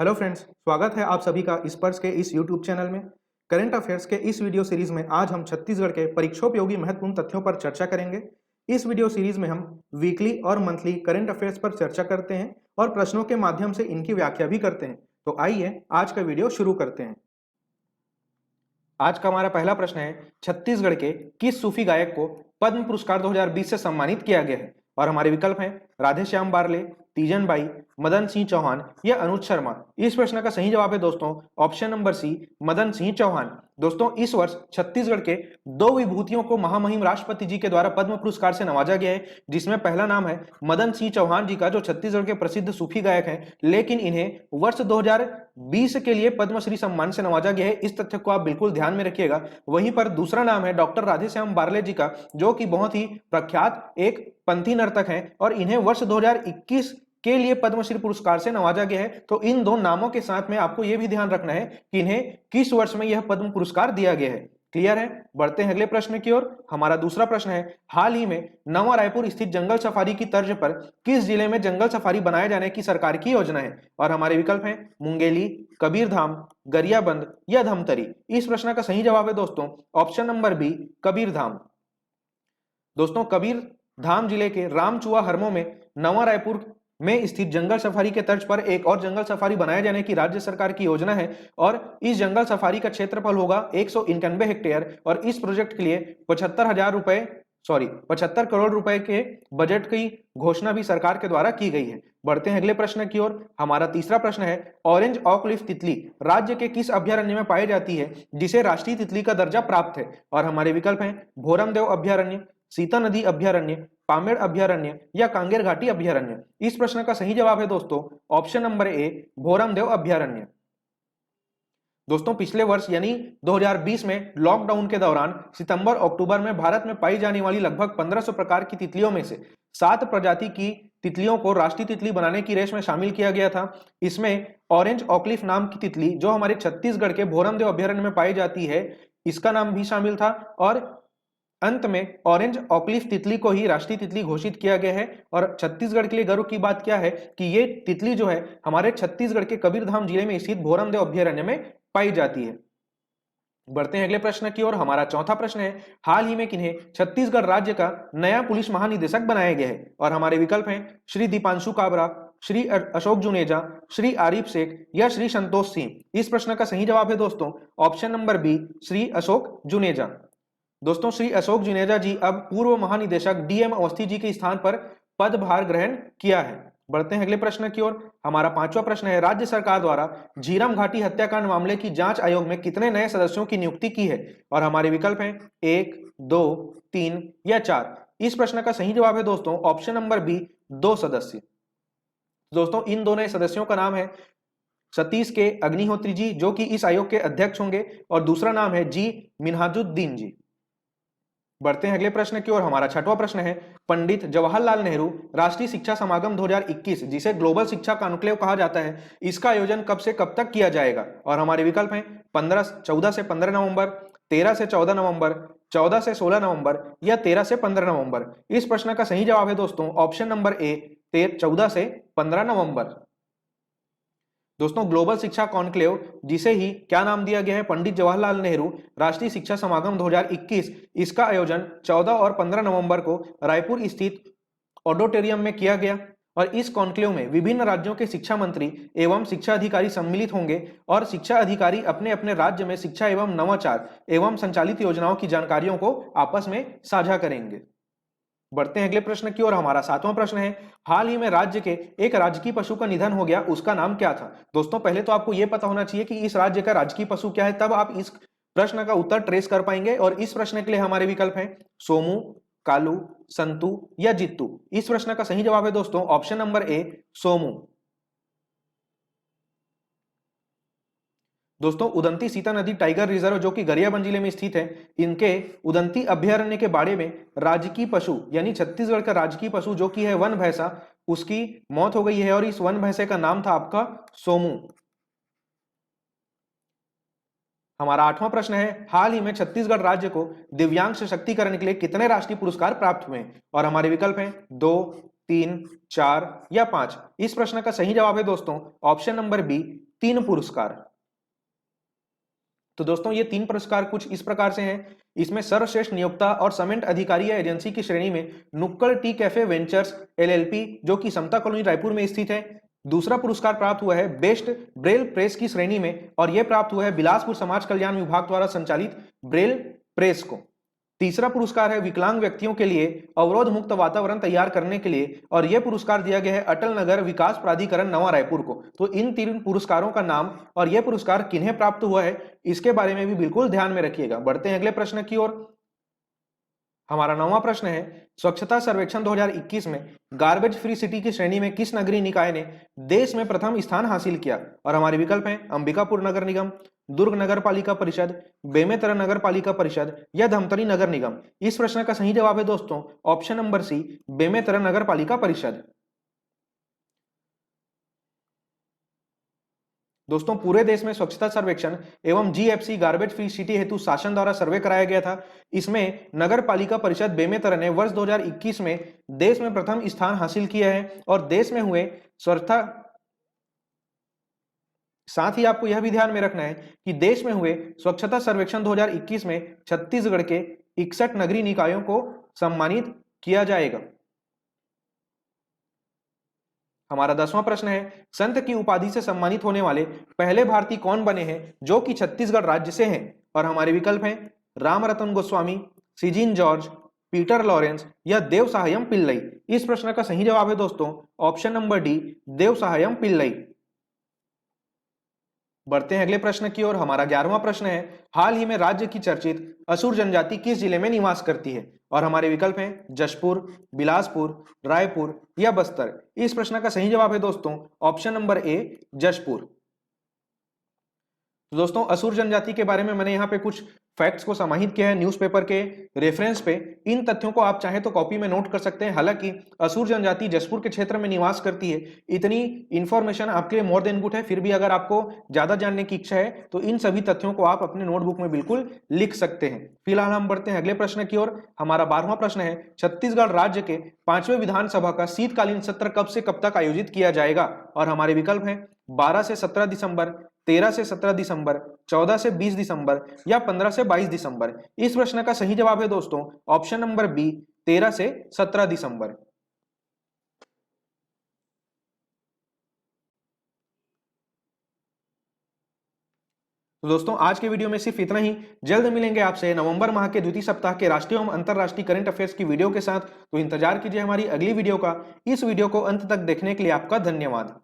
Hello friends, स्वागत है आप सभी का स्पर्श के इस यूट्यूब चैनल में। करंट अफेयर्स के इस वीडियो सीरीज में आज हम छत्तीसगढ़ के परीक्षोपयोगी महत्वपूर्ण तथ्यों पर चर्चा करेंगे। इस वीडियो सीरीज में हम वीकली और मंथली करंट अफेयर्स पर चर्चा करते हैं और प्रश्नों के माध्यम से इनकी व्याख्या भी करते हैं। तो आइए आज का वीडियो शुरू करते हैं। आज का हमारा पहला प्रश्न है, छत्तीसगढ़ के किस सूफी गायक को पद्म पुरस्कार 2020 से सम्मानित किया गया है? और हमारे विकल्प हैं राधेश्याम बारले, तीजन बाई, मदन सिंह चौहान या अनुज शर्मा। इस प्रश्न का सही जवाब है दोस्तों option number C, Madan Singh Chauhan. दोस्तों इस वर्ष छत्तीसगढ़ के दो विभूतियों को महामहिम राष्ट्रपति जी के द्वारा पद्म पुरस्कार से नवाजा गया है, जिसमें पहला नाम है मदन सिंह चौहान जी का, जो छत्तीसगढ़ के प्रसिद्ध सूफी गायक हैं, लेकिन इन्हें वर्ष 2020 के लिए पद्मश्री सम्मान से नवाजा गया है। इस तथ्य को आप बिल्कुल ध्यान में रखिएगा। वहीं पर दूसरा नाम है डॉक्टर राधेश्याम बारले जी का, जो कि बहुत ही प्रख्यात एक पंथी नर्तक हैं और इन्हें वर्ष 2021 के लिए पद्मश्री पुरस्कार से नवाजा गया है। तो इन दो नामों के साथ में आपको यह भी ध्यान रखना है कि इन्हें किस वर्ष में यह पद्म पुरस्कार दिया गया है। क्लियर है? बढ़ते हैं अगले प्रश्न की ओर। हमारा दूसरा प्रश्न है, हाल ही में नवा रायपुर स्थित जंगल सफारी की तर्ज पर किस जिले में जंगल सफारी बनाए जाने की सरकार की योजना है? और हमारे विकल्प हैं मुंगेली, कबीरधाम, गरियाबंद या धमतरी। इस प्रश्न का सही जवाब है दोस्तों ऑप्शन नंबर बी, कबीरधाम। दोस्तों कबीर धाम जिले के रामचुआ हरमो में नवा रायपुर में स्थित जंगल सफारी के तर्ज पर एक और जंगल सफारी बनाए जाने की राज्य सरकार की योजना है और इस जंगल सफारी का क्षेत्रफल होगा 191 हेक्टेयर और इस प्रोजेक्ट के लिए 75 करोड़ रुपए के बजट की घोषणा भी सरकार के द्वारा की गई है। बढ़ते हैं अगले प्रश्न की ओर। हमारा तीसरा प्रश्न है, ऑरेंज ऑकलिफ तितली राज्य के किस अभ्यारण्य में पाई जाती है जिसे राष्ट्रीय तितली का दर्जा प्राप्त है? और हमारे विकल्प हैं भोरमदेव अभ्यारण्य, सीता नदी अभ्यारण्य, पामेड़ अभ्यारण्य या कांगेर घाटी अभ्यारण्य। इस प्रश्न का सही जवाब है दोस्तों ऑप्शन नंबर ए, भोरमदेव अभ्यारण्य। दोस्तों पिछले वर्ष यानी 2020 में लॉकडाउन के दौरान सितंबर अक्टूबर में भारत में पाई जाने वाली लगभग 1500 प्रकार की तितलियों में से 7 प्रजाति की तितलियों को राष्ट्रीय तितली बनाने की रेस में शामिल किया गया था। इसमें ऑरेंज ऑकलिफ नाम की तितली, जो हमारे छत्तीसगढ़ के भोरमदेव अभ्यारण्य में पाई जाती है, इसका नाम भी शामिल था और अंत में ऑरेंज ऑकलिफ तितली को ही राष्ट्रीय तितली घोषित किया गया है। और छत्तीसगढ़ के लिए गर्व की बात क्या है कि ये तितली जो है हमारे छत्तीसगढ़ के कबीरधाम जिले में स्थित भोरमदेव अभ्यारण्य में पाई जाती है। बढ़ते हैं अगले प्रश्न की ओर। हमारा चौथा प्रश्न है, हाल ही में किन्हें छत्तीसगढ़ राज्य का नया पुलिस महानिदेशक बनाया गया है? और हमारे विकल्प हैं श्री दीपांशु काबरा, श्री अशोक जुनेजा, श्री आरिफ शेख या श्री संतोष सिंह। इस प्रश्न का सही जवाब है दोस्तों option number B, Shri Ashok Juneja. दोस्तों श्री अशोक जुनेजा जी अब पूर्व महानिदेशक डीएम अवस्थी जी के स्थान पर पदभार ग्रहण किया है। बढ़ते हैं अगले प्रश्न की ओर। हमारा पांचवा प्रश्न है, राज्य सरकार द्वारा झीरम घाटी हत्याकांड मामले की जांच आयोग में कितने नए सदस्यों की नियुक्ति की है? और हमारे विकल्प हैं 1, 2, 3 या 4। इस प्रश्न का सही जवाब है दोस्तों ऑप्शन नंबर बी, 2 सदस्य। दोस्तों इन दोनों सदस्यों का नाम है सतीश के अग्निहोत्री जी, जो कि इस आयोग के अध्यक्ष होंगे, और दूसरा नाम है जी मिन्हाजुद्दीन जी। बढ़ते हैं अगले प्रश्न की ओर। हमारा छठवां प्रश्न है, पंडित जवाहरलाल नेहरू राष्ट्रीय शिक्षा समागम 2021, जिसे ग्लोबल शिक्षा कॉन्क्लेव कहा जाता है, इसका आयोजन कब से कब तक किया जाएगा? और हमारे विकल्प हैं 14 से 15 नवंबर, 13 से 14 नवंबर, 14 से 16 नवंबर या 13 से 15 नवंबर। इस प्रश्न का सही जवाब है दोस्तों ऑप्शन नंबर ए, 14 से 15 नवंबर। दोस्तों ग्लोबल शिक्षा कॉन्क्लेव, जिसे ही क्या नाम दिया गया है, पंडित जवाहरलाल नेहरू राष्ट्रीय शिक्षा समागम 2021, इसका आयोजन 14 और 15 नवंबर को रायपुर स्थित ऑडिटोरियम में किया गया और इस कॉन्क्लेव में विभिन्न राज्यों के शिक्षा मंत्री एवं शिक्षा अधिकारी सम्मिलित होंगे और शिक्षा अधिकारी अपने अपने राज्य में शिक्षा एवं नवाचार एवं संचालित योजनाओं की जानकारियों को आपस में साझा करेंगे। बढ़ते हैं अगले प्रश्न की ओर। हमारा सातवां प्रश्न है, हाल ही में राज्य के एक राजकीय पशु का निधन हो गया, उसका नाम क्या था? दोस्तों पहले तो आपको यह पता होना चाहिए कि इस राज्य का राजकीय पशु क्या है, तब आप इस प्रश्न का उत्तर ट्रेस कर पाएंगे। और इस प्रश्न के लिए हमारे विकल्प हैं सोमू, कालू, संतू या जित्तू। इस प्रश्न का सही जवाब है दोस्तों ऑप्शन नंबर ए, सोमू। दोस्तों उदंती सीता नदी टाइगर रिजर्व, जो कि गरियाबंद जिले में स्थित है, इनके उदंती अभ्यारण्य के बाड़े में राजकीय पशु यानी छत्तीसगढ़ का राजकीय पशु जो कि है वन भैंसा, उसकी मौत हो गई है और इस वन भैंसे का नाम था आपका सोमू। हमारा आठवां प्रश्न है, हाल ही में छत्तीसगढ़ राज्य को दिव्यांग सशक्तिकरण के लिए कितने राष्ट्रीय पुरस्कार प्राप्त हुए? और हमारे विकल्प हैं 2, 3, 4 या 5। इस प्रश्न का सही जवाब है दोस्तों ऑप्शन नंबर बी, 3 पुरस्कार। तो दोस्तों ये 3 पुरस्कार कुछ इस प्रकार से हैं। इसमें सर्वश्रेष्ठ नियोक्ता और समेंट अधिकारी या एजेंसी की श्रेणी में नुक्कड़ टी कैफे वेंचर्स एलएलपी जो कि समता कॉलोनी रायपुर में स्थित है। दूसरा पुरस्कार प्राप्त हुआ है बेस्ट ब्रेल प्रेस की श्रेणी में और यह प्राप्त हुआ है बिलासपुर समाज कल्याण विभाग द्वारा संचालित ब्रेल प्रेस को। तीसरा पुरस्कार है विकलांग व्यक्तियों के लिए अवरोध मुक्त वातावरण तैयार करने के लिए और यह पुरस्कार दिया गया है अटल नगर विकास प्राधिकरण नवा रायपुर को। तो इन 3 पुरस्कारों का नाम और यह पुरस्कार किन्हें प्राप्त हुआ है इसके बारे में भी बिल्कुल ध्यान में रखिएगा। बढ़ते हैं अगले प्रश्न की ओर। हमारा 9वां प्रश्न है स्वच्छता सर्वेक्षण 2021 में गार्बेज फ्री सिटी की श्रेणी में किस नगरीय निकाय ने देश में प्रथम स्थान हासिल किया? और हमारे विकल्प हैं अंबिकापुर नगर निगम, दुर्ग नगर पालिका परिषद, बेमेतरा नगर पालिका परिषद या धमतरी नगर निगम। इस प्रश्न का सही जवाब है दोस्तों ऑप्शन नंबर सी, बेमेतरा नगर पालिका परिषद। दोस्तों पूरे देश में स्वच्छता सर्वेक्षण एवं जीएफसी गार्बेज फ्री सिटी हेतु शासन द्वारा सर्वे कराया गया था। इसमें नगर पालिका परिषद बेमेतरा ने वर्ष 2021 में देश में प्रथम स्थान हासिल किया है और देश में हुए स्वच्छता, साथ ही आपको यह भी ध्यान में रखना है कि देश में हुए स्वच्छता सर्वेक्षण 2021 में छत्तीसगढ़ के 61 नगरीय निकायों को सम्मानित किया जाएगा। हमारा 10वां प्रश्न है संत की उपाधि से सम्मानित होने वाले पहले भारतीय कौन बने हैं जो कि छत्तीसगढ़ राज्य से हैं? और हमारे विकल्प हैं Ramratan Goswami, Sijin George, Peter Lawrence या देव सहायम पिल्लई। इस प्रश्न का सही जवाब है दोस्तों ऑप्शन नंबर डी, देव सहायम पिल्लई। बढ़ते हैं अगले प्रश्न की ओर। हमारा 11वां प्रश्न है हाल ही में राज्य की चर्चित असुर जनजाति किस जिले में निवास करती है? और हमारे विकल्प हैं जशपुर, बिलासपुर, रायपुर या बस्तर। इस प्रश्न का सही जवाब है दोस्तों ऑप्शन नंबर ए, जशपुर। तो दोस्तों असुर जनजाति के बारे में मैंने यहाँ पे कुछ फैक्ट्स को समाहित किया है न्यूज़पेपर के रेफरेंस पे। इन तथ्यों को आप चाहे तो कॉपी में नोट कर सकते हैं। हालांकि असुर जनजाति जशपुर के क्षेत्र में निवास करती है, इतनी इंफॉर्मेशन आपके लिए मोर देन गुड है। फिर भी अगर आपको ज्यादा जानने की इच्छा है तो इन सभी तथ्यों को आप अपने नोटबुक में बिल्कुल लिख सकते हैं। फिलहाल हम बढ़ते हैं अगले प्रश्न की ओर। हमारा 12वां प्रश्न है छत्तीसगढ़ राज्य के 5वें विधानसभा का शीतकालीन सत्र कब से कब तक आयोजित किया जाएगा? और हमारे विकल्प हैं 12 से 17 दिसंबर, 13 से 17 दिसंबर, 14 से 20 दिसंबर या 15 से 22 दिसंबर। इस प्रश्न का सही जवाब है दोस्तों ऑप्शन नंबर बी, 13 से 17 दिसंबर। तो दोस्तों आज के वीडियो में सिर्फ इतना ही। जल्द मिलेंगे आपसे नवंबर माह के द्वितीय सप्ताह के राष्ट्रीय एवं अंतरराष्ट्रीय करंट अफेयर्स की वीडियो के साथ। तो इंतजार कीजिए हमारी अगली वीडियो का। इस वीडियो को अंत तक देखने के लिए आपका धन्यवाद।